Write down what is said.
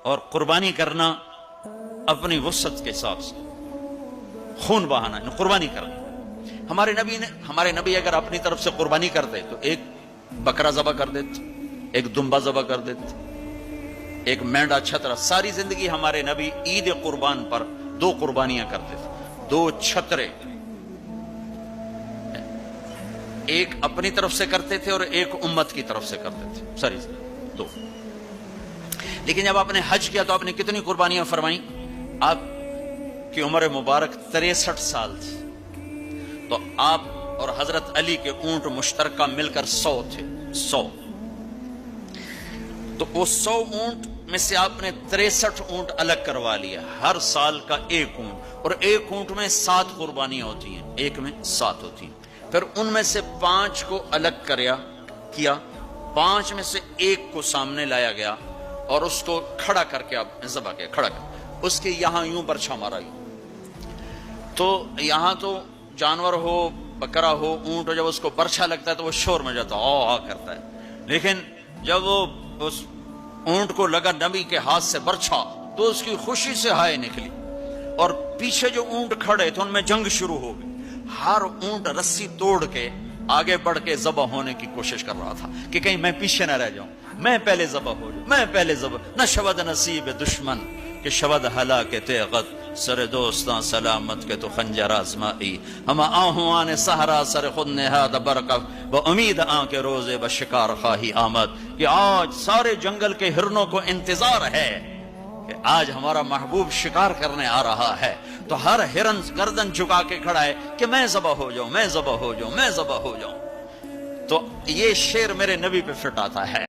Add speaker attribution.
Speaker 1: اور قربانی کرنا اپنی وسعت کے حساب سے، خون بہانا، قربانی کرنا۔ ہمارے نبی اگر اپنی طرف سے قربانی کرتے تو ایک بکرا ذبح کر دیتے، ایک دمبا ذبح کر دیتے، ایک مینڈا چھترا۔ ساری زندگی ہمارے نبی عید قربان پر 2 قربانیاں کرتے تھے، 2 چھترے، ایک اپنی طرف سے کرتے تھے اور ایک امت کی طرف سے کرتے تھے، ساری زندگی 2۔ لیکن جب آپ نے حج کیا تو آپ نے کتنی قربانیاں فرمائیں؟ آپ کی عمر مبارک 63 سال تھی، تو آپ اور حضرت علی کے اونٹ مشترکہ مل کر 100 تھے، 100۔ تو وہ 100 اونٹ میں سے آپ نے 63 اونٹ الگ کروا لیا، ہر سال کا 1 اونٹ، اور 1 اونٹ میں 7 قربانیاں ہوتی ہیں، 1 میں 7 ہوتی ہیں۔ پھر ان میں سے 5 کو الگ کیا، 5 میں سے 1 کو سامنے لایا گیا اور اس کو کھڑا کر کے آپ نے ذبح کیا، کھڑا کر اس کے یہاں یوں برچھا مارا یوں۔ تو یہاں تو جانور ہو، بکرا ہو، اونٹ ہو، جب اس کو برچھا لگتا ہے تو وہ شور میں جاتا ہے، کرتا ہے۔ لیکن جب وہ اس اونٹ کو لگا نبی کے ہاتھ سے برچھا تو اس کی خوشی سے ہائے نکلی، اور پیچھے جو اونٹ کھڑے تھے ان میں جنگ شروع ہو گئی۔ ہر اونٹ رسی توڑ کے آگے بڑھ کے ذبح ہونے کی کوشش کر رہا تھا کہ کہیں میں پیچھے نہ رہ جاؤں، میں پہلے ذبح ہو جاؤں، میں پہلے ذبح۔ نہ شود نصیب دشمن کہ شود ہلاک تیغت، سر دوستاں سلامت کے تو خنجر آزمائی، ہم آہوان صحرا سر خود نہاد برکف، با امید آن کے روزے بشکار خواہی آمد، کہ آج سارے جنگل کے ہرنوں کو انتظار ہے کہ آج ہمارا محبوب شکار کرنے آ رہا ہے۔ تو ہر ہرن گردن جھکا کے کھڑا ہے کہ میں ذبح ہو جاؤں، میں ذبح ہو جاؤں، میں ذبح ہو جاؤں۔ تو یہ شعر میرے نبی پہ فٹ آتا ہے۔